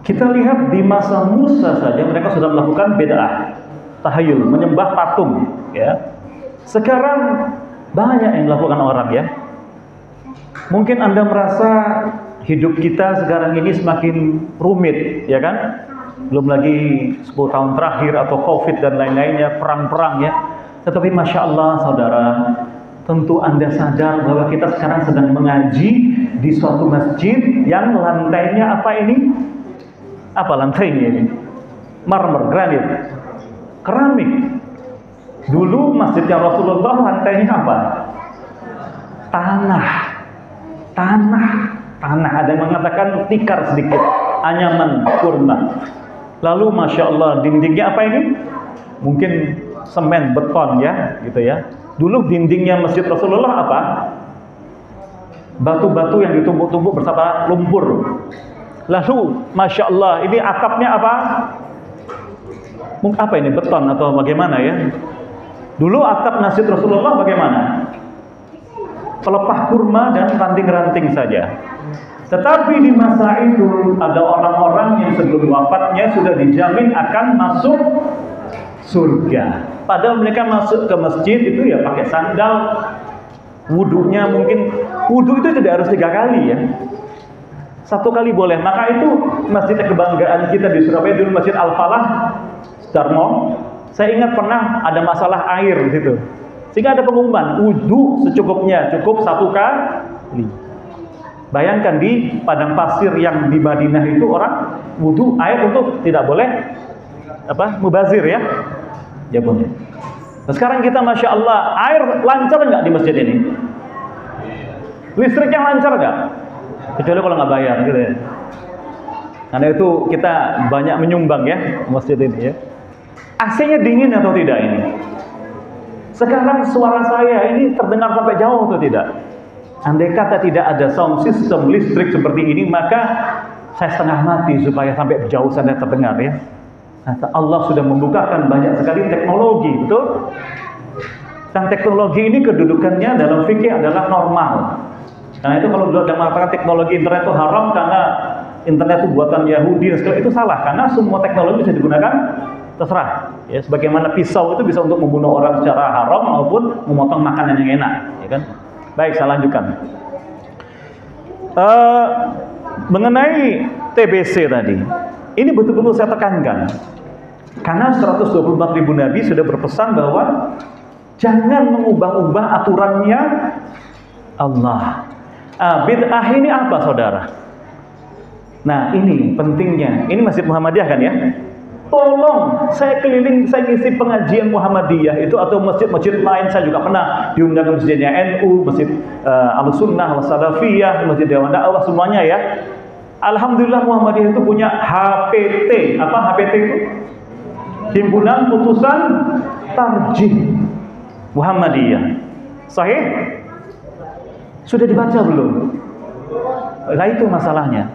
Kita lihat di masa Musa saja mereka sudah melakukan bid'ah, tahayul, menyembah patung, ya. Sekarang banyak yang dilakukan orang, ya. Mungkin Anda merasa hidup kita sekarang ini semakin rumit, ya kan? Belum lagi 10 tahun terakhir atau Covid dan lain-lainnya, perang-perang, ya. Tetapi Masya Allah, saudara, tentu Anda sadar bahwa kita sekarang sedang mengaji di suatu masjid yang lantainya apa ini? Apa lantainya ini? Marmer, granit, keramik. Dulu masjidnya Rasulullah lantainya apa? Tanah. Ada yang mengatakan tikar sedikit, anyaman kurma. Lalu Masya Allah dindingnya apa ini? Mungkin semen, beton, ya, gitu ya. Dulu dindingnya masjid Rasulullah apa? Batu-batu yang ditumbuk-tumbuk bersama lumpur. Lalu Masya Allah ini atapnya apa? Apa ini, beton atau bagaimana, ya? Dulu atap masjid Rasulullah bagaimana? Pelepah kurma dan ranting-ranting saja. Tetapi di masa itu ada orang-orang yang sebelum wafatnya sudah dijamin akan masuk surga. Padahal mereka masuk ke masjid itu ya pakai sandal. Wudunya mungkin, wudu itu tidak harus 3 kali, ya. 1 kali boleh. Maka itu masjid kebanggaan kita di Surabaya dulu, Masjid Al-Falah Darmo. Saya ingat pernah ada masalah air di situ. Sehingga ada pengumuman, wudu secukupnya, cukup 1 kali. Bayangkan di padang pasir yang di Madinah itu orang wudu air untuk tidak boleh mubazir, ya. Ya boleh. Nah, sekarang kita Masya Allah, air lancar nggak di masjid ini? Listriknya lancar nggak? Kecuali kalau nggak bayar, gitu ya. Karena itu kita banyak menyumbang, ya, masjid ini, ya. AC-nya dingin atau tidak ini? Sekarang suara saya ini terdengar sampai jauh atau tidak? Andai kata tidak ada sound system listrik seperti ini, maka saya setengah mati supaya sampai jauh sana terdengar, ya. Allah sudah membukakan banyak sekali teknologi, betul? Dan teknologi ini kedudukannya dalam fikih adalah normal. Karena itu kalau dulu ada mengatakan teknologi internet itu haram karena internet itu buatan Yahudi, itu salah. Karena semua teknologi bisa digunakan terserah. Ya, sebagaimana pisau itu bisa untuk membunuh orang secara haram maupun memotong makanan yang enak, ya kan? Baik, saya lanjutkan. Mengenai TBC tadi, ini betul-betul saya tekankan. Karena 124.000 nabi sudah berpesan bahwa jangan mengubah-ubah aturannya Allah. Bid'ah ini apa, saudara? Nah, ini pentingnya. Ini Masjid Muhammadiyah kan, ya? Tolong, saya keliling, saya ngisi pengajian Muhammadiyah itu atau masjid-masjid lain. Saya juga pernah diundang ke masjidnya NU, Masjid Al-Sunnah, Al-Salafiyah, Masjid Dewan Dakwah, semuanya, ya. Alhamdulillah Muhammadiyah itu punya HPT. Apa HPT itu? Himpunan Putusan Tarjih Muhammadiyah. Sahih? Sudah dibaca belum? Nah, itu masalahnya.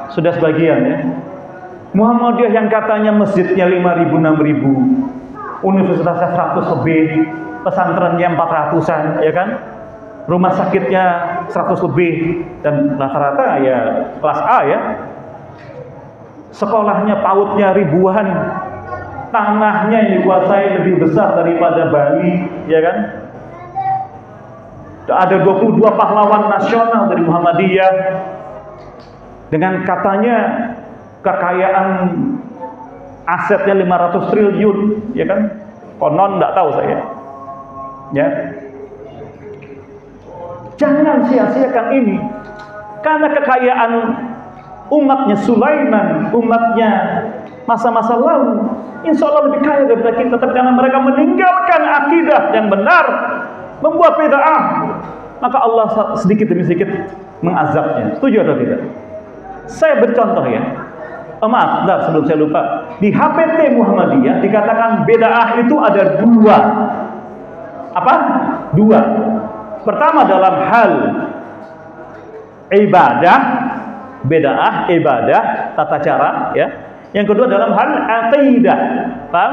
Sudah sebagian, ya. Muhammadiyah yang katanya masjidnya 5.000, 6.000, universitasnya 100 lebih, pesantrennya 400-an, ya kan? Rumah sakitnya 100 lebih, dan rata-rata ya kelas A, ya. Sekolahnya PAUD-nya ribuan, tanahnya yang dikuasai lebih besar daripada Bali, ya kan? Ada 22 pahlawan nasional dari Muhammadiyah dengan katanya kekayaan asetnya 500 triliun, ya kan? Konon nggak tahu saya, ya. Jangan sia-siakan ini, karena kekayaan umatnya Sulaiman, umatnya masa-masa lalu, insya Allah lebih kaya daripada kita. Tapi karena mereka meninggalkan akidah yang benar, membuat bid'ah, maka Allah sedikit demi sedikit mengazabnya. Setuju atau tidak? Saya bercontoh, ya. Maaf, sebelum saya lupa. Di HPT Muhammadiyah dikatakan bid'ah itu ada 2. Apa? 2. Pertama dalam hal ibadah, bid'ah ibadah, tata cara, ya. Yang kedua dalam hal aqidah. Paham?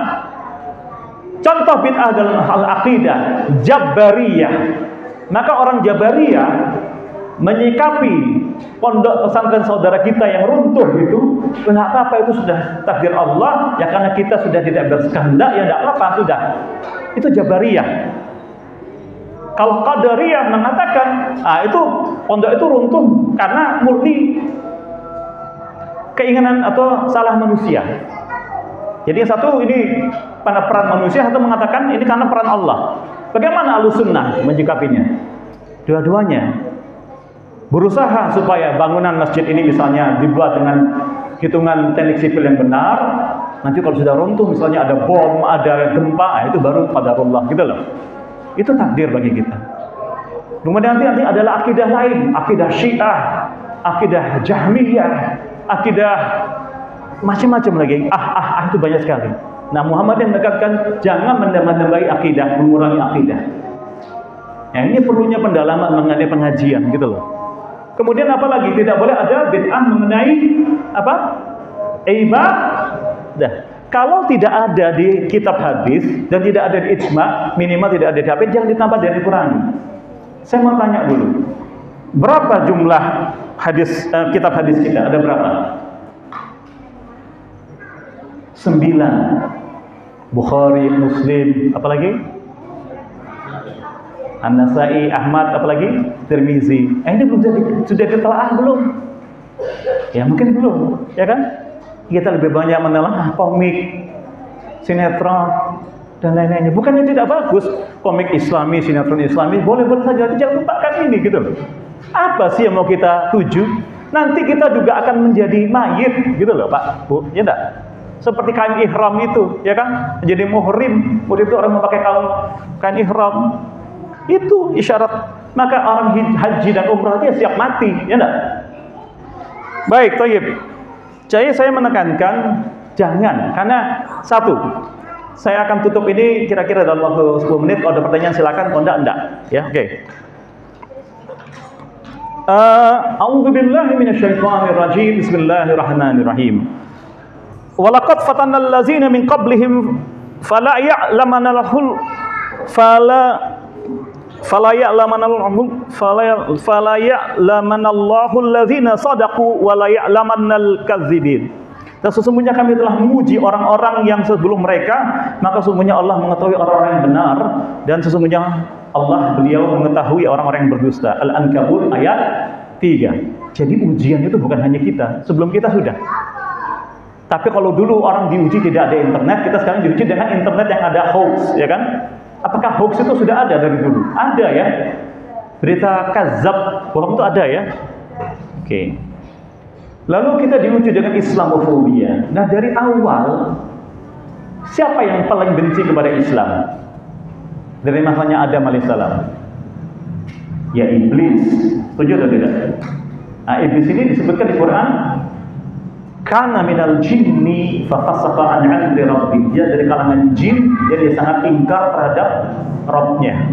Contoh bid'ah dalam hal aqidah, Jabariyah. Maka orang Jabariyah menyikapi pondok pesantren saudara kita yang runtuh itu, nggak apa-apa, itu sudah takdir Allah ya, karena kita sudah tidak berkehendak ya nggak apa-apa, sudah. Itu Jabariyah. Kalau Qadariyah mengatakan, itu pondok itu runtuh karena murni keinginan atau salah manusia. Jadi yang satu ini pada peran manusia, satu mengatakan ini karena peran Allah. Bagaimana Ahlussunnah menyikapinya? Dua-duanya berusaha supaya bangunan masjid ini misalnya dibuat dengan hitungan teknik sipil yang benar. Nanti kalau sudah runtuh, misalnya ada bom, ada gempa, itu baru qadarullah gitu loh. Itu takdir bagi kita. Kemudian nanti adalah akidah lain, akidah Syiah, akidah Jahmiyah, akidah macam-macam lagi. Itu banyak sekali. Nah, Muhammad yang menekankan jangan menambah-nambahi akidah, mengurangi akidah. Nah, ini perlunya pendalaman mengenai pengajian gitu loh. Kemudian apalagi tidak boleh ada bid'ah mengenai apa? Ibadah. Kalau tidak ada di kitab hadis dan tidak ada di ijma, minimal tidak ada di hadis, jangan ditambah dan dikurangi. Saya mau tanya dulu, berapa jumlah hadis kitab hadis kita? Ada berapa? 9. Bukhari, Muslim, apalagi? An-Nasai, Ahmad, apalagi? Tirmizi. Ini belum sudah ditelaah belum? Ya mungkin belum, ya kan? Kita lebih banyak menelaah komik, sinetron, dan lain-lainnya. Bukannya tidak bagus, komik Islami, sinetron Islami, boleh-boleh saja. Jangan lupakan ini gitu loh. Apa sih yang mau kita tuju? Nanti kita juga akan menjadi mayit, gitu loh Pak, Bu, ya enggak? Seperti kain ihram itu, ya kan? Menjadi muhrim, muhrim itu orang memakai kain ihram. Itu isyarat. Maka orang haji dan umrah dia siap mati, ya enggak? Baik, thayyib. Jadi saya menekankan jangan, karena satu, saya akan tutup ini kira-kira dalam waktu 10 menit. Kalau ada pertanyaan silakan, kalau enggak. Ya, oke. A'udzubillahi minasyaitonirrajim. Bismillahirrahmanirrahim. Walaqad fatannal ladzina min qablihim fala ya'lamanallahu alladzina sadaqu wa la ya'lamannal kadzibin. Dan sesungguhnya kami telah menguji orang-orang yang sebelum mereka, maka sesungguhnya Allah mengetahui orang-orang yang benar, dan sesungguhnya beliau mengetahui orang-orang yang berdusta. Al-Ankabut ayat 3. Jadi ujian itu bukan hanya kita, sebelum kita sudah. Tapi kalau dulu orang diuji tidak ada internet, kita sekarang diuji dengan internet yang ada hoax, ya kan? Apakah hoax itu sudah ada dari dulu? Ada ya. Berita kazab, bohong itu ada ya. Oke. Lalu kita diuji dengan Islamofobia. Nah, dari awal siapa yang paling benci kepada Islam? Dari masanya Adam alaihissalam. Ya iblis. Setuju atau tidak? Nah, iblis ini disebutkan di Quran, kana minal jinni fa fasaqa an 'amri rabbih. Dia dari kalangan jin, dia sangat ingkar terhadap Rabbnya.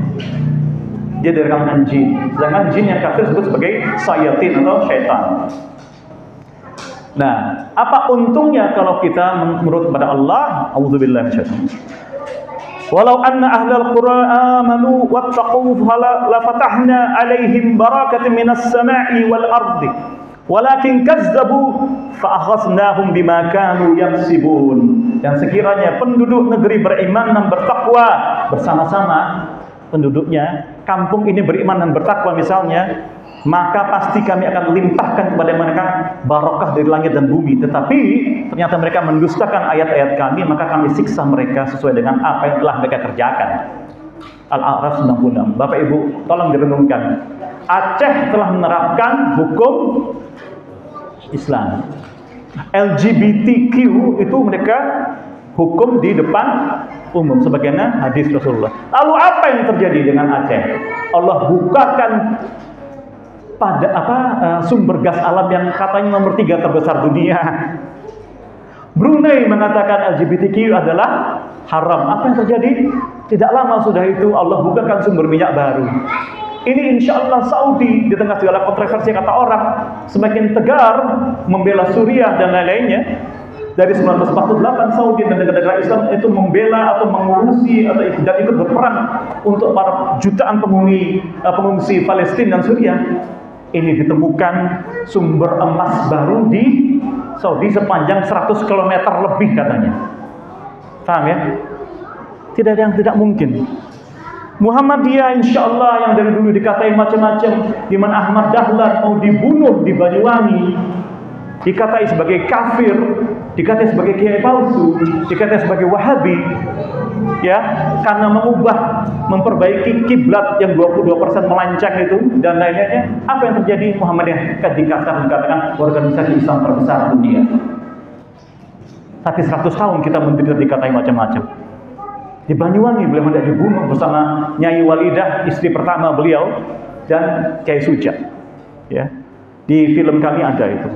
Dia dari kalangan jin. Sedangkan jin yang kafir disebut sebagai syayatin atau syaitan. Nah, apa untungnya kalau kita menurut kepada Allah? Auzubillahi minasyaitonir rajim. Walau anna ahlal qura amanu wattaqu la fatahna 'alaihim barakatin minas sama'i wal ardi. Walakin kazzabu fa akhadnahum bima kanu yaksibun. Dan sekiranya penduduk negeri beriman dan bertakwa bersama-sama, penduduknya kampung ini beriman dan bertakwa misalnya, maka pasti kami akan limpahkan kepada mereka barokah dari langit dan bumi. Tetapi ternyata mereka mendustakan ayat-ayat kami, maka kami siksa mereka sesuai dengan apa yang telah mereka kerjakan. Al-A'raf 96. Bapak Ibu, tolong direnungkan. Aceh telah menerapkan hukum Islam. LGBTQ itu mereka hukum di depan umum sebagaimana hadis Rasulullah. Lalu apa yang terjadi dengan Aceh? Allah bukakan pada sumber gas alam yang katanya nomor 3 terbesar dunia. Brunei mengatakan LGBTQ adalah haram. Apa yang terjadi? Tidak lama sudah itu Allah bukakan sumber minyak baru. Ini insya Allah Saudi di tengah segala kontroversi kata orang semakin tegar membela Suriah dan lain-lainnya. Dari 1948 Saudi dan negara-negara Islam itu membela atau mengurusi atau dan ikut berperang untuk para jutaan pengungsi Palestina dan Suriah. ini ditemukan sumber emas baru di Saudi sepanjang 100 km lebih katanya. Paham ya? Tidak ada yang tidak mungkin. Muhammadiyah insya Allah yang dari dulu dikatai macam-macam, di mana Ahmad Dahlan mau dibunuh di Banyuwangi, dikatai sebagai kafir, dikatai sebagai kiai palsu, dikatai sebagai Wahabi, ya, karena memperbaiki kiblat yang 22% melancang itu dan lain-lainnya. Apa yang terjadi? Muhammadiyah dikatakan organisasi Islam terbesar dunia. Tapi 100 tahun kita menderita dikatai macam-macam. Di Banyuwangi beliau hendak dibunuh bersama Nyai Walidah, istri pertama beliau, dan Kiai Suja. Ya, di film kami ada itu.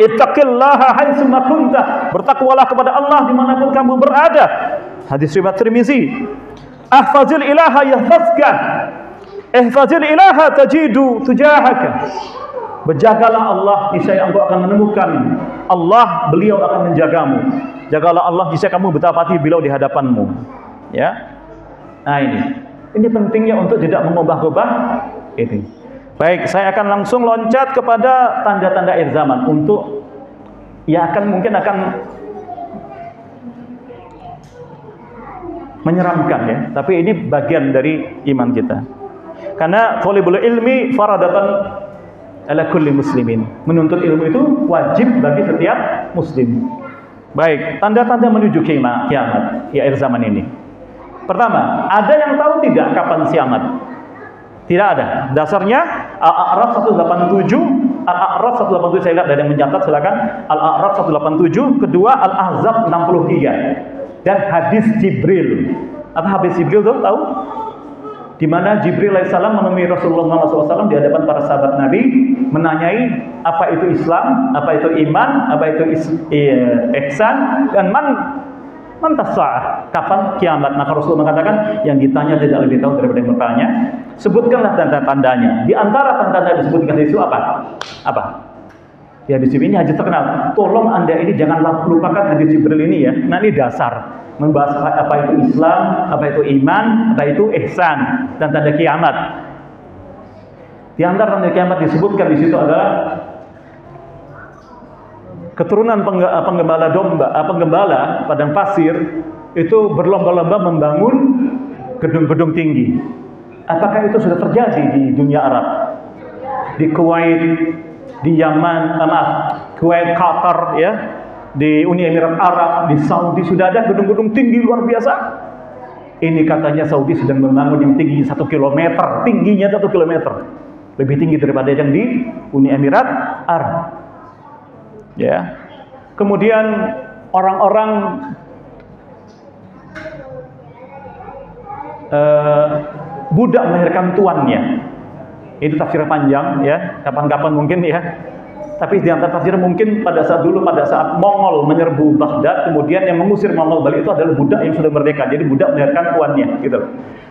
Ittaqillaha haitsuma kunta, bertakwalah kepada Allah dimanapun kamu berada. Hadis riwayat Tirmizi. Ahfazil ilaha yahfazka, ihfazil ilaha tajidu tujahaka. Berjagalah Allah, niscaya engkau akan menemukan Allah, beliau akan menjagamu. Jagalah Allah, niscaya kamu betapati beliau di hadapanmu. Ya. Nah ini pentingnya untuk tidak mengubah-ubah ini. Baik, saya akan langsung loncat kepada tanda-tanda akhir zaman untuk mungkin akan menyeramkan ya, tapi ini bagian dari iman kita. Karena thalibul ilmi faradatan ala kulli muslimin. Menuntut ilmu itu wajib bagi setiap muslim. Baik, tanda-tanda menuju kiamat di akhir zaman ini. Pertama, ada yang tahu tidak kapan kiamat? Tidak ada. Dasarnya Al-A'raf 187, Al-A'raf 187 saya lihat ada yang mencatat, silakan. Al-A'raf 187, kedua Al-Ahzab 63. Dan hadis Jibril. Apa hadis Jibril tuh tahu? Di mana Jibril alaihissalam menemui Rasulullah SAW di hadapan para sahabat Nabi, menanyai apa itu Islam, apa itu iman, apa itu ihsan, dan man tas-sa'ah, kapan kiamat. Maka Rasulullah mengatakan, yang ditanya tidak lebih tahu daripada yang bertanya. Sebutkanlah tanda-tandanya. Di antara tanda-tanda disebutkan itu apa? Apa? Ya, di sini hadis terkenal. Tolong Anda ini jangan lupakan hadis Jibril ini ya. Nah, ini dasar membahas apa itu Islam, apa itu iman, apa itu ihsan, dan tanda kiamat. Di antara tanda kiamat disebutkan di situ adalah keturunan penggembala padang pasir itu berlomba-lomba membangun gedung-gedung tinggi. Apakah itu sudah terjadi di dunia Arab? Di Kuwait, di Yaman, Kuwait, Qatar, ya, di Uni Emirat Arab, di Saudi sudah ada gedung-gedung tinggi luar biasa. Ini katanya Saudi sedang membangun yang tinggi 1 kilometer, tingginya 1 kilometer, lebih tinggi daripada yang di Uni Emirat Arab. Ya, kemudian orang-orang budak melahirkan tuannya. Itu tafsir panjang ya, kapan-kapan mungkin ya. Tapi di antara tafsir mungkin pada saat Mongol menyerbu Baghdad, kemudian yang mengusir Mongol balik itu adalah budak yang sudah merdeka. Jadi budak melahirkan tuannya, gitu.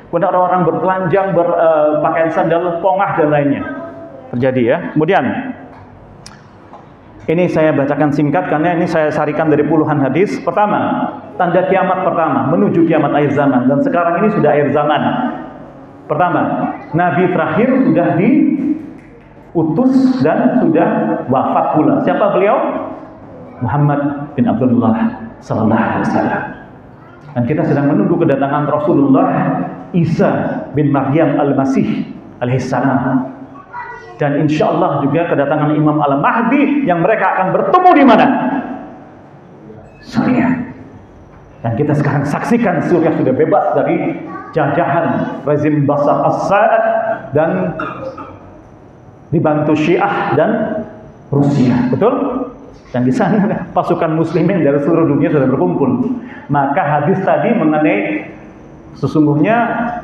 Kemudian orang-orang bertelanjang, berpakaian sandal, pongah dan lainnya terjadi ya. Kemudian ini saya bacakan singkat karena ini saya sarikan dari puluhan hadis. Pertama, tanda kiamat pertama menuju kiamat akhir zaman, dan sekarang ini sudah akhir zaman. Pertama, Nabi terakhir sudah diutus dan sudah wafat pula. Siapa beliau? Muhammad bin Abdullah sallallahu alaihi wasallam. Dan kita sedang menunggu kedatangan Rasulullah Isa bin Maryam al-Masih alaihissalam. Dan insya Allah juga kedatangan Imam Al-Mahdi yang mereka akan bertemu di mana? Suriah. Dan kita sekarang saksikan Suriah sudah bebas dari jajahan rezim Bashar al-Assad dan dibantu Syiah dan Rusia, betul? Dan di sana pasukan muslimin dari seluruh dunia sudah berkumpul. Maka hadis tadi mengenai sesungguhnya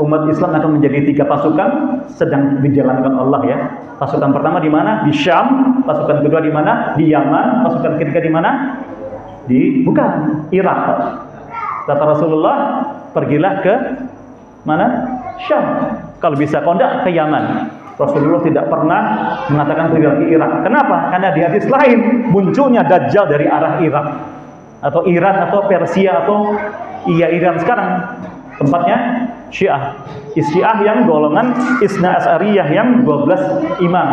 umat Islam akan menjadi 3 pasukan sedang dijalankan Allah ya. Pasukan pertama di mana? Di Syam. Pasukan kedua di mana? Di Yaman. Pasukan ketiga di mana? Bukan, Irak. Kata Rasulullah, pergilah ke mana? Syam. Kalau bisa kondak ke Yaman. Rasulullah tidak pernah mengatakan pergilah ke Irak. Kenapa? Karena di hadis lain munculnya Dajjal dari arah Irak atau Iran atau Persia atau Iran sekarang tempatnya Syiah. Syiah yang golongan Isna Asy'ariyah yang 12 imam.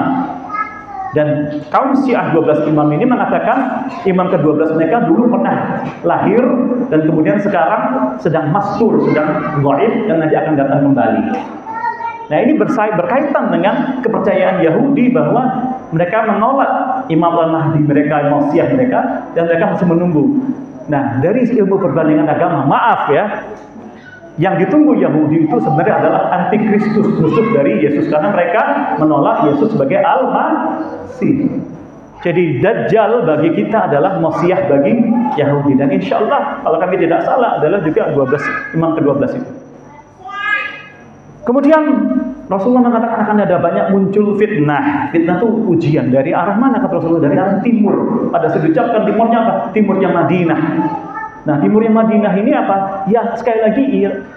Dan kaum Syiah 12 imam ini mengatakan imam ke-12 mereka dulu pernah lahir dan kemudian sekarang sedang mastur, sedang gaib dan nanti akan datang kembali. Nah, ini berkaitan dengan kepercayaan Yahudi bahwa mereka menolak Imam al-Mahdi mereka, Masiah mereka, dan mereka masih menunggu. Nah, dari ilmu perbandingan agama, maaf ya, yang ditunggu Yahudi itu sebenarnya adalah antikristus, musuh dari Yesus, karena mereka menolak Yesus sebagai Al-Masih. Jadi Dajjal bagi kita adalah Masiah bagi Yahudi, dan insya Allah kalau kami tidak salah adalah juga 12 imam ke-12 itu. Kemudian Rasulullah mengatakan akan ada banyak muncul fitnah. Fitnah itu ujian. Dari arah mana kata Rasulullah? Dari arah timur. Pada saat diucapkan timurnya apa? Timurnya Madinah. Nah, timurnya Madinah ini apa? Ya, sekali lagi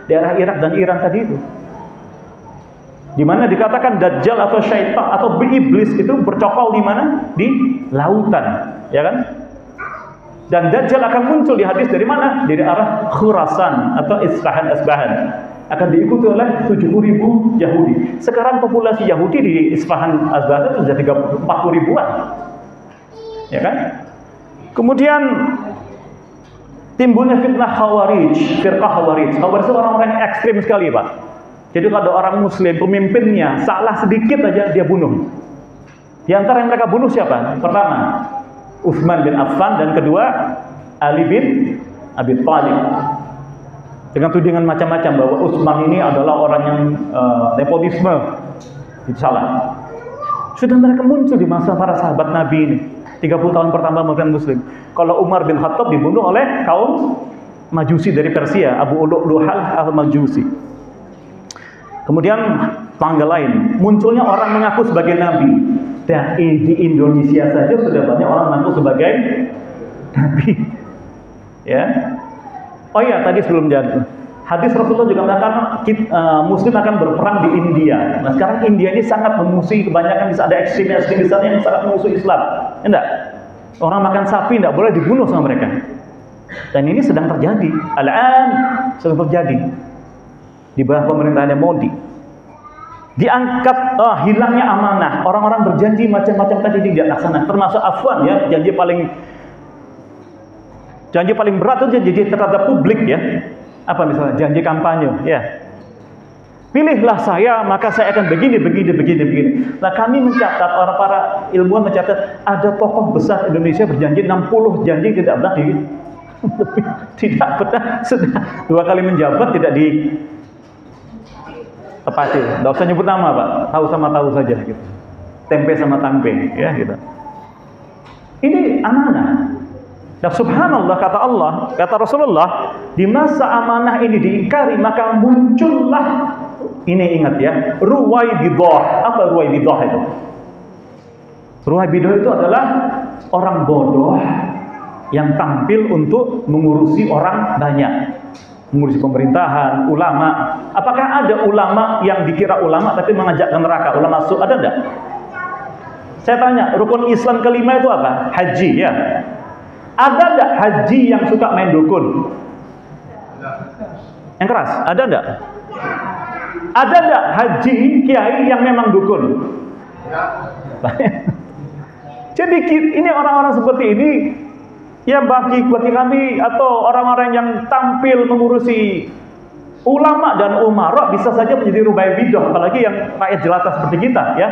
daerah Irak dan Iran tadi itu. Di mana dikatakan Dajjal atau syaitan atau iblis itu bercokol di mana? Di lautan, ya kan? Dan Dajjal akan muncul di hadis dari mana? Dari arah Khurasan atau Isfahan. Akan diikuti oleh 70.000 Yahudi. Sekarang populasi Yahudi di Isfahan Asbahan itu sudah 40 ribuan. Ya kan? Kemudian timbulnya fitnah Khawarij, firqah Khawarij. Khawarij itu orang-orang yang ekstrim sekali, Pak. Jadi kalau orang muslim, pemimpinnya salah sedikit aja dia bunuh. Di antara yang mereka bunuh siapa? Pertama, Utsman bin Affan, dan kedua Ali bin Abi Thalib. Dengan tudingan macam-macam bahwa Utsman ini adalah orang yang nepotisme. Itu salah. Sudah mereka muncul di masa para sahabat Nabi ini. 30 tahun pertama kemudian muslim. Kalau Umar bin Khattab dibunuh oleh kaum Majusi dari Persia, Abu Luhal al-Majusi. Kemudian tanggal lain, munculnya orang mengaku sebagai nabi. Dan di Indonesia saja sudah banyak orang mengaku sebagai nabi. Ya. Oh iya, tadi sebelum jatuh, hadis Rasulullah juga mengatakan Muslim akan berperang di India. Nah, sekarang India ini sangat memusuhi, kebanyakan bisa ada ekstremis di sana yang sangat memusuhi Islam. Enggak? Orang makan sapi tidak boleh dibunuh sama mereka. Dan ini sedang terjadi. Al-an sedang terjadi di bawah pemerintahannya Modi. Diangkat hilangnya amanah. Orang-orang berjanji macam-macam tadi tidak laksana. Termasuk Afwan ya, janji paling berat itu janji terhadap publik ya. Apa misalnya janji kampanye ya. Pilihlah saya maka saya akan begini. Nah, kami mencatat, orang para ilmuwan mencatat ada tokoh besar Indonesia berjanji 60 janji tidak pernah tidak pernah, sudah 2 kali menjabat tidak ditepati. Tidak usah nyebut nama, Pak. Tahu sama tahu saja gitu. Tempe sama tempe ya gitu. Ini amanah. Dan subhanallah, kata Rasulullah, di masa amanah ini diingkari, maka muncullah, ini ingat ya, Ruwaibidah. Apa Ruwaibidah itu? Ruwaibidah itu adalah orang bodoh yang tampil untuk mengurusi orang banyak, mengurusi pemerintahan, ulama. Apakah ada ulama yang dikira ulama tapi mengajak ke neraka? Ulama masuk, ada enggak? Saya tanya, rukun Islam kelima itu apa? Haji ya. Ada enggak haji yang suka main dukun? Yang keras, ada enggak? Ada enggak haji kiai yang memang dukun? Jadi ini orang-orang seperti ini ya, bagi kami atau orang-orang yang tampil mengurusi ulama dan umara bisa saja menjadi Ruwaibidah, apalagi yang rakyat jelata seperti kita ya.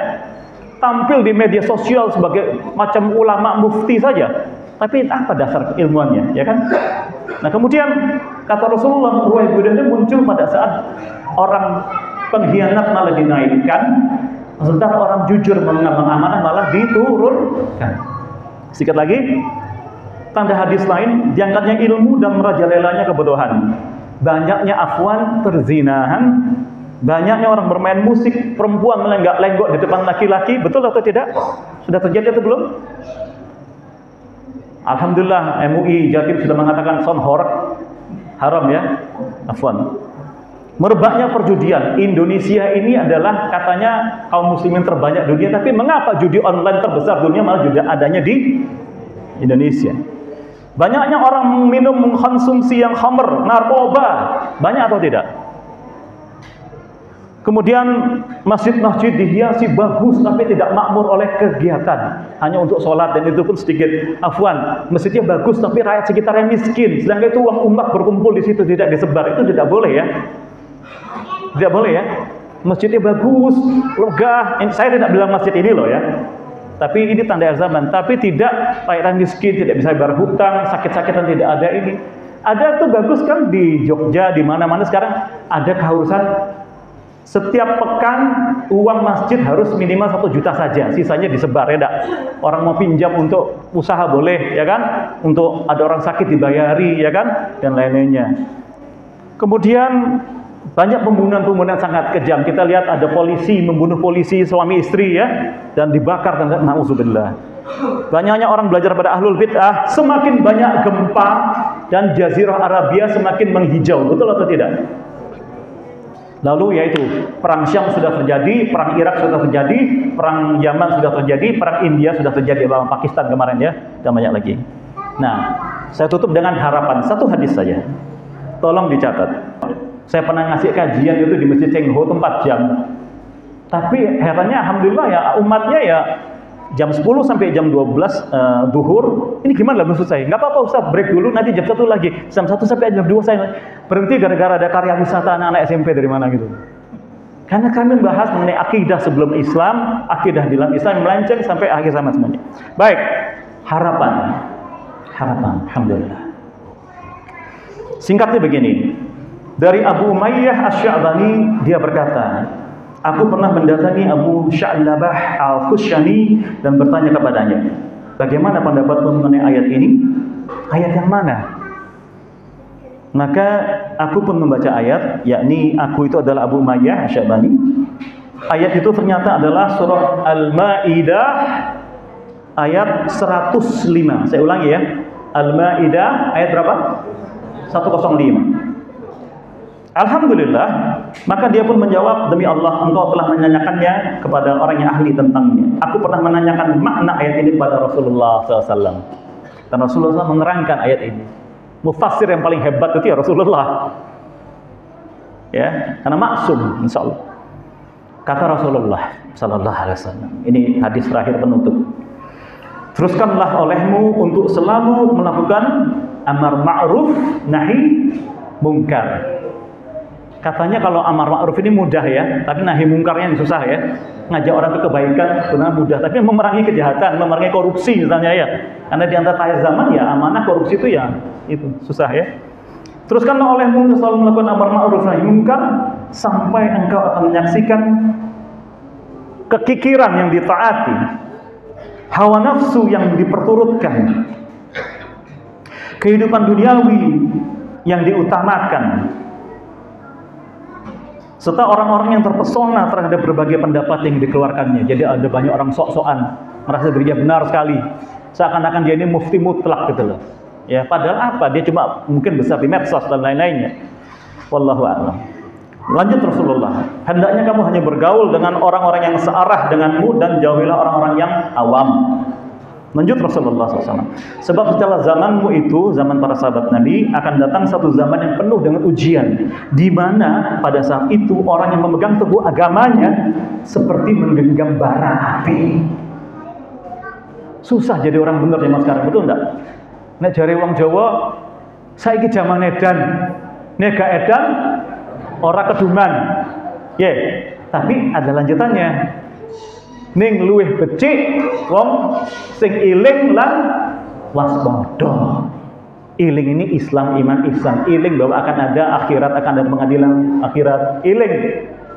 Tampil di media sosial sebagai macam ulama mufti saja. Tapi apa dasar keilmuannya, ya kan? Nah, kemudian kata Rasulullah, Ruwaibidah itu muncul pada saat orang pengkhianat malah dinaikkan, sementara orang jujur mengamanah malah diturunkan. Sedikit lagi, tanda hadis lain, diangkatnya ilmu dan merajalelanya kebodohan. Banyaknya afwan, perzinahan, banyaknya orang bermain musik, perempuan melenggak-lenggok di depan laki-laki, betul atau tidak? Sudah terjadi atau belum? Alhamdulillah MUI Jatim sudah mengatakan son horak haram ya, afwan. Merebaknya perjudian. Indonesia ini adalah katanya kaum muslimin terbanyak dunia, tapi mengapa judi online terbesar dunia malah juga adanya di Indonesia? Banyaknya orang minum, mengkonsumsi yang khamr, narkoba, banyak atau tidak? Kemudian masjid-masjid dihiasi bagus tapi tidak makmur oleh kegiatan, hanya untuk sholat, dan itu pun sedikit. Afwan, masjidnya bagus tapi rakyat sekitarnya miskin, sedangkan itu uang umat berkumpul di situ, tidak disebar. Itu tidak boleh ya. Tidak boleh ya. Masjidnya bagus, megah. Saya tidak bilang masjid ini loh ya. Tapi ini tanda akhir zaman. Tapi tidak rakyat miskin, tidak bisa bayar hutang, sakit-sakitan tidak ada ini. Ada tuh bagus kan di Jogja, di mana-mana sekarang ada keharusan. Setiap pekan uang masjid harus minimal 1 juta saja, sisanya disebar ya enggak? Orang mau pinjam untuk usaha boleh ya kan? Untuk ada orang sakit dibayari ya kan? Dan lain-lainnya. Kemudian banyak pembunuhan-pembunuhan sangat kejam. Kita lihat ada polisi membunuh polisi suami istri ya, dan dibakar, dan na'udzubillah. Banyaknya orang belajar pada ahlul bid'ah, semakin banyak gempa dan jazirah Arabia semakin menghijau. Betul atau tidak? Lalu yaitu perang Syam sudah terjadi, perang Irak sudah terjadi, perang Yaman sudah terjadi, perang India sudah terjadi, lawan Pakistan kemarin ya, dan banyak lagi. Nah, saya tutup dengan harapan satu hadis saja. Tolong dicatat. Saya pernah ngasih kajian itu di Masjid Cengho 4 jam. Tapi herannya alhamdulillah ya, umatnya ya jam 10 sampai jam 12 duhur. Ini gimana lah maksud saya? Nggak apa-apa Ustaz, break dulu, nanti jam 1 lagi. Jam 1 sampai jam 2 saya berhenti gara-gara ada karya wisata anak-anak SMP dari mana gitu. Karena kami membahas mengenai akidah sebelum Islam, akidah di dalam Islam, melenceng sampai akhir zaman semuanya. Baik, harapan, alhamdulillah. Singkatnya begini, dari Abu Umayyah Asy-Sya'bani, dia berkata, aku pernah mendatangi Abu Sya'labah Al-Khushani dan bertanya kepadanya, bagaimana pendapatmu mengenai ayat ini? Ayat yang mana? Maka aku pun membaca ayat, yakni aku itu adalah Abu Umayyah Asy-Sya'bani. Ayat itu ternyata adalah surah Al-Maidah ayat 105. Saya ulangi ya. Al-Maidah ayat berapa? 105. Alhamdulillah, maka dia pun menjawab, demi Allah, engkau telah menanyakannya kepada orang yang ahli tentangnya. Aku pernah menanyakan makna ayat ini kepada Rasulullah SAW. Dan Rasulullah SAW menerangkan ayat ini. Mufassir yang paling hebat itu ya Rasulullah. Ya, karena maksum, insya Allah. Kata Rasulullah SAW, ini hadis terakhir penutup. Teruskanlah olehmu untuk selalu melakukan amar ma'ruf nahi mungkar. Katanya kalau amar ma'ruf ini mudah ya, tapi nahi mungkarnya yang susah ya. Ngajak orang ke kebaikan benar mudah, tapi memerangi kejahatan, memerangi korupsi misalnya ya. Karena di antara akhir zaman ya amanah korupsi itu ya itu susah ya. Teruskanlah olehmu selalu melakukan amar ma'ruf nahi mungkar sampai engkau akan menyaksikan kekikiran yang ditaati, hawa nafsu yang diperturutkan, kehidupan duniawi yang diutamakan, serta orang-orang yang terpesona terhadap berbagai pendapat yang dikeluarkannya. Jadi ada banyak orang sok-sokan, merasa dirinya benar sekali, seakan-akan dia ini mufti mutlak gitu loh. Ya, padahal apa? Dia cuma mungkin besar di medsos dan lain-lainnya. Wallahu a'lam. Lanjut Rasulullah, hendaknya kamu hanya bergaul dengan orang-orang yang searah denganmu dan jauhilah orang-orang yang awam. Lanjut Rasulullah SAW. Sebab setelah zamanmu itu, zaman para sahabat Nabi, akan datang satu zaman yang penuh dengan ujian, di mana pada saat itu orang yang memegang teguh agamanya seperti menggenggam bara api. Susah jadi orang benar zaman sekarang, betul enggak? Nek jare wong Jawa, saiki zaman edan, nek gak edan ora kedungan. Ya, tapi ada lanjutannya. Ning luwih becik wong sing iling lan waspada. Iling ini Islam, iman, ihsan. Iling bahwa akan ada akhirat, akan ada pengadilan akhirat. Iling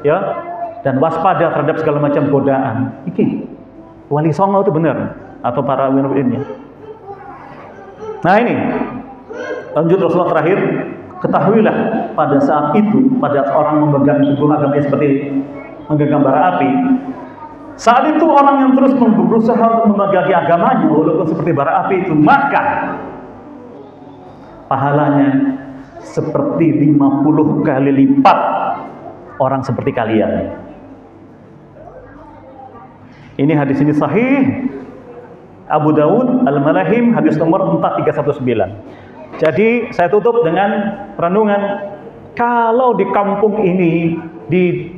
ya, dan waspada terhadap segala macam godaan. Iki Wali Songo itu benar atau para ulama-ulama. Nah ini lanjut Rasulullah terakhir, ketahuilah pada saat itu, pada orang memegang teguh agamanya seperti menggenggam bara api, saat itu orang yang terus berusaha untuk memegangi agamanya walaupun seperti bara api itu, maka pahalanya seperti 50 kali lipat orang seperti kalian. Ini hadis ini sahih, Abu Dawud Al-Malahim, hadis nomor 4319. Jadi saya tutup dengan renungan, kalau di kampung ini, di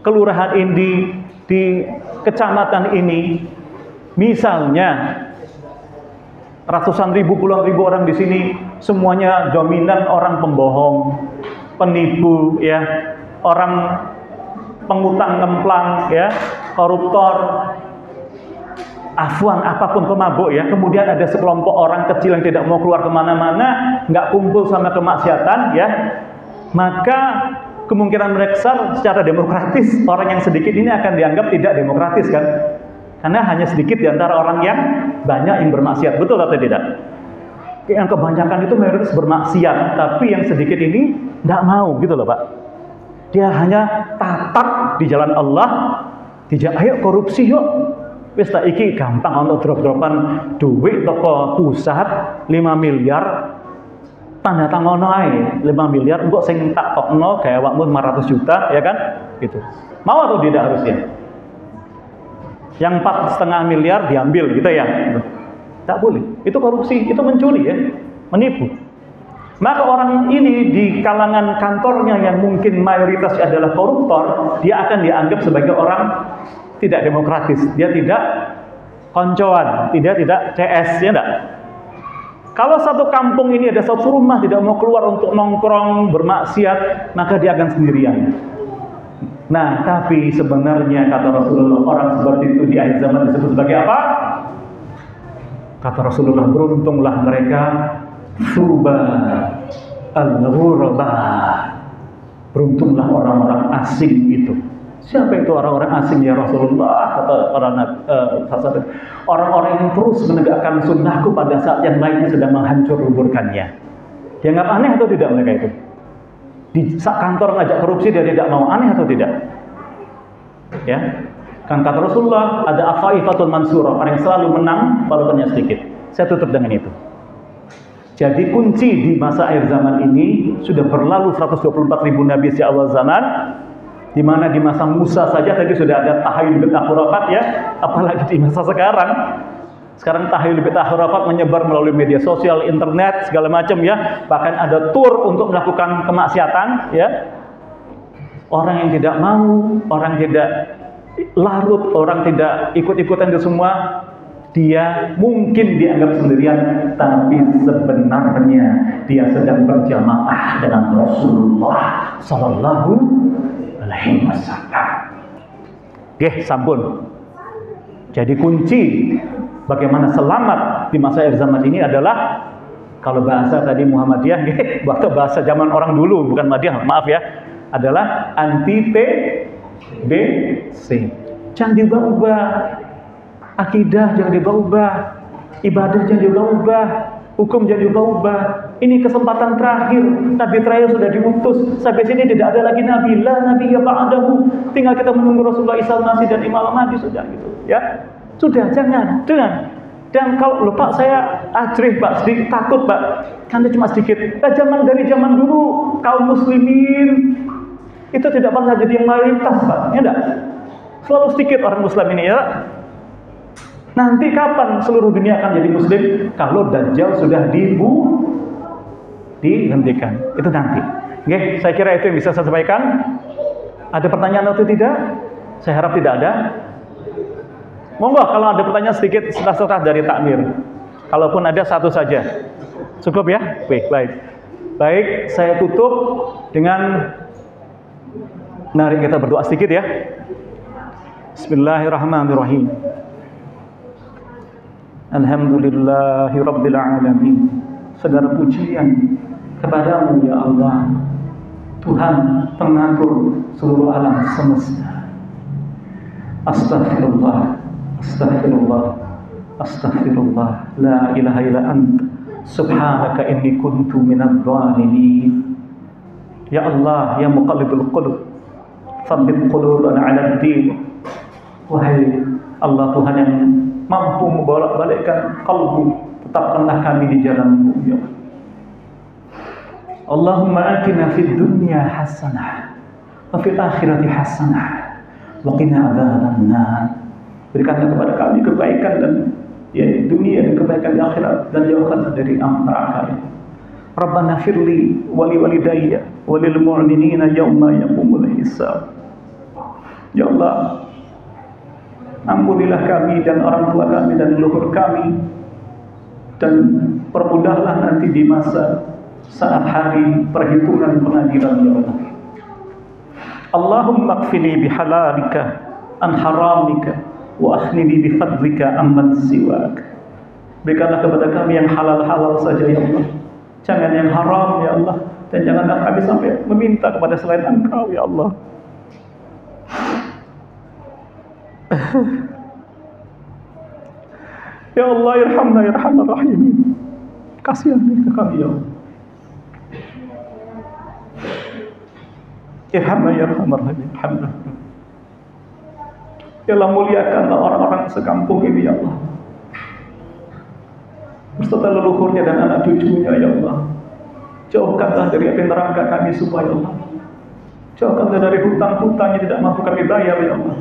kelurahan ini, di kecamatan ini, misalnya ratusan ribu, puluhan ribu orang di sini semuanya dominan orang pembohong, penipu, ya, orang pengutang ngemplang, ya, koruptor, afwan, apapun, pemabuk, ya. Kemudian ada sekelompok orang kecil yang tidak mau keluar kemana-mana, nggak kumpul sama kemaksiatan, ya, maka kemungkinan besar secara demokratis orang yang sedikit ini akan dianggap tidak demokratis, kan? Karena hanya sedikit di antara orang yang banyak yang bermaksiat, betul atau tidak? Yang kebanyakan itu mayoritas bermaksiat, tapi yang sedikit ini nggak mau, gitu loh, Pak. Dia hanya tatak di jalan Allah, tidak, ayo korupsi yuk. Wis tak iki gampang untuk drop-dropan duit toko pusat 5 miliar, tanda tangan ae 5 miliar, engko sing tak tokno gawe awakmu 500 juta, ya kan? Gitu. Mau atau tidak harusnya? Yang 4,5 miliar diambil, gitu ya? Tak boleh. Itu korupsi, itu mencuri, ya, menipu. Maka orang ini di kalangan kantornya yang mungkin mayoritas adalah koruptor, dia akan dianggap sebagai orang tidak demokratis, dia tidak koncoan, tidak CS, ya enggak? Kalau satu kampung ini ada satu rumah tidak mau keluar untuk nongkrong bermaksiat, maka dia akan sendirian. Nah, tapi sebenarnya kata Rasulullah, orang seperti itu di akhir zaman disebut sebagai apa? Kata Rasulullah, beruntunglah mereka, Suba al-ghuraba. Beruntunglah orang-orang asing itu. Siapa itu orang-orang asing, ya Rasulullah? Kata orang-orang yang terus menegakkan sunnahku pada saat yang lainnya sedang menghancur luburkannya. Dianggap aneh atau tidak mereka itu? Di kantor ngajak korupsi dia tidak mau, aneh atau tidak? Ya, kan kata Rasulullah, ada afaifatul mansurah, orang yang selalu menang walaupun sedikit. Saya tutup dengan itu. Jadi kunci di masa akhir zaman ini sudah berlalu 124.000 nabi sejak awal zaman. Di mana di masa Musa saja tadi sudah ada tahayyul bid'ah khurafat, ya, apalagi di masa sekarang. Sekarang tahayyul bid'ah khurafat menyebar melalui media sosial, internet, segala macam, ya. Bahkan ada tour untuk melakukan kemaksiatan, ya. Orang yang tidak mau, orang tidak larut, orang tidak ikut-ikutan itu semua, dia mungkin dianggap sendirian, tapi sebenarnya dia sedang berjamaah dengan Rasulullah Sallallahu Alaihi Wasallam. Oke, sampun. Jadi kunci bagaimana selamat di masa akhir zaman ini adalah, kalau bahasa tadi Muhammadiyah, waktu bahasa zaman orang dulu, bukan Madiyah, maaf ya, adalah anti-TBC. Jangan diubah-ubah. Akidah jangan diubah-ubah, ibadah jangan diubah-ubah, hukum jangan diubah-ubah. Ini kesempatan terakhir. Nabi terakhir sudah diutus. Sampai sini tidak ada lagi nabi, la nabi ya ba'dahu. Tinggal kita menunggu Rasulullah Isa Masih dan Imam Mahdi, sudah gitu, ya. Sudah, jangan. Dan kalau lupa saya ajrih, Pak, sedikit takut, Pak. Karena cuma sedikit. Dari zaman dulu kaum muslimin itu tidak pernah jadi yang mayoritas, Pak. Ya enggak? Selalu sedikit orang Muslim ini, ya. Nanti kapan seluruh dunia akan jadi muslim? Kalau Dajjal sudah dihentikan. Itu nanti. Oke, saya kira itu yang bisa saya sampaikan. Ada pertanyaan atau tidak? Saya harap tidak ada. Monggo kalau ada pertanyaan sedikit setelah dari takmir. Kalaupun ada, satu saja. Cukup ya? Baik, saya tutup dengan mari kita berdoa sedikit, ya. Bismillahirrahmanirrahim. Alhamdulillahi Rabbil Alamin. Segala pujian kepadamu, ya Allah, Tuhan pengatur seluruh alam semesta. Astaghfirullah, la ilaha illa anta, subhanaka inni kuntu minadh dhalimin. Ya Allah, ya muqallibul qulub, tsabbit qulubana 'ala ad-din. Wahai Allah, Tuhan yang mampu membolak-balikkan kalbu, tetapkanlah kami di jalan-Mu, ya Allah. Allahumma atina fid dunya hasanah wa fil akhirati hasanah wa qina adzabannar. Berikanlah kepada kami kebaikan dan di dunia dan kebaikan di akhirat, dan jauhkanlah dari neraka. Rabbana firli wa li walidayya wa lil mu'minina yauma yaqumul hisab. Ya Allah, ampunilah kami dan orang tua kami dan leluhur kami, dan permudahlah nanti di masa saat hari perhitungan pengadilan, ya Allah. Allahumma kfini bihalalika an haramika wa akhnini bifadlika amman siwak. Berikanlah kepada kami yang halal-halal saja, ya Allah. Jangan yang haram, ya Allah. Dan janganlah kami sampai meminta kepada selain Engkau, ya Allah. Ya Allah, irhamna ya arhamar rahimin. Kasihani ke kami, ya Allah. Irhamna ya arhamar rahimin. Alhamdulillah. Ya Allah, muliakanlah orang-orang sekampung ini, ya Allah, beserta leluhurnya dan anak cucunya, ya Allah. Jauhkanlah dari api neraka kami semua, ya Allah. Jauhkanlah dari hutang-hutang yang tidak mampu kami bayar, ya Allah.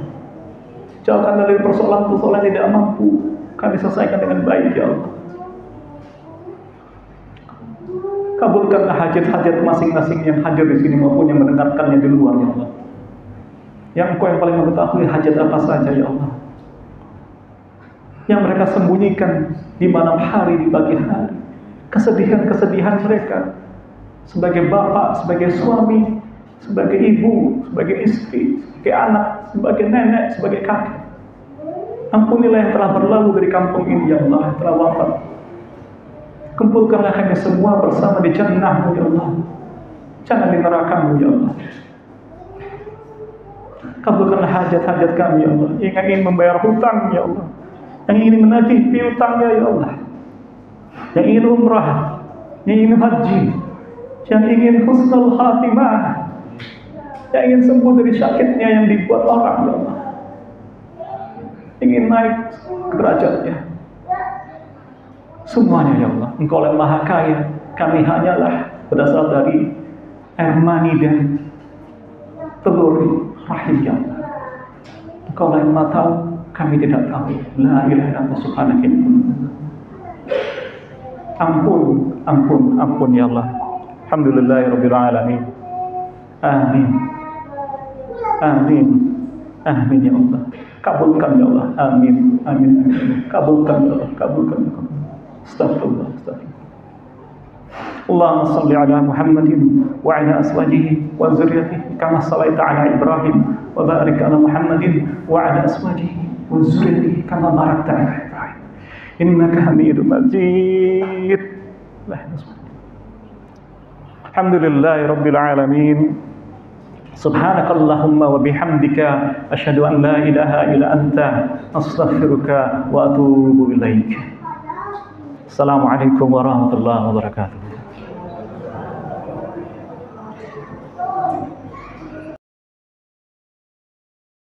Jauhkanlah dari persoalan-persoalan yang tidak mampu kami selesaikan dengan baik, ya Allah. Kabulkanlah hajat-hajat masing-masing yang hadir di sini maupun yang mendengarkannya di luar, ya Allah. Yang Engkau yang paling mengetahui hajat apa saja, ya Allah, yang mereka sembunyikan di malam hari, di pagi hari. Kesedihan-kesedihan mereka sebagai bapak, sebagai suami, sebagai ibu, sebagai istri, sebagai anak, sebagai nenek, sebagai kakek. Ampunilah yang telah berlalu dari kampung ini, ya Allah, yang telah wafat. Kumpulkanlah kami semua bersama di jannah-Mu, ya Allah. Jangan di neraka-Mu, ya Allah. Kabulkanlah hajat-hajat kami, ya Allah. Yang ingin membayar hutang, ya Allah. Yang ingin menagih piutangnya, ya Allah. Yang ingin umrah, yang ingin haji, yang ingin husnul khatimah, yang ingin sembuh dari sakitnya yang dibuat orang, ya Allah. Ingin naik derajatnya. Semuanya, ya Allah. Engkau yang Maha Kaya. Kami hanyalah berasal dari air mani dan telur rahim, ya Allah. Engkau yang Maha tahu, kami tidak tahu. La ilaha illallah subhanaka. Ampun, ampun, ampun, ya Allah. Alhamdulillahirabbil alamin. Amin. Amin. Amin, ya Allah. Kabulkan, ya Allah. Amin. Amin. Kabulkan, ya Allah. Kabulkan, ya Allah. Astagfirullah. Astagfirullah. Allahumma salli ala Muhammadin wa ala azwajihi wa dzurriyyatihi kama shallaita ala Ibrahim wa barik ala Muhammadin wa ala azwajihi wa dzurriyyatihi kama barakta ala Ibrahim innaka Hamidum Majid. Alhamdulillahirabbil alamin. Subhanakallahumma wa bihamdika asyhadu an la ilaha illa anta astaghfiruka wa atubu ilaik. Assalamualaikum warahmatullahi wabarakatuh.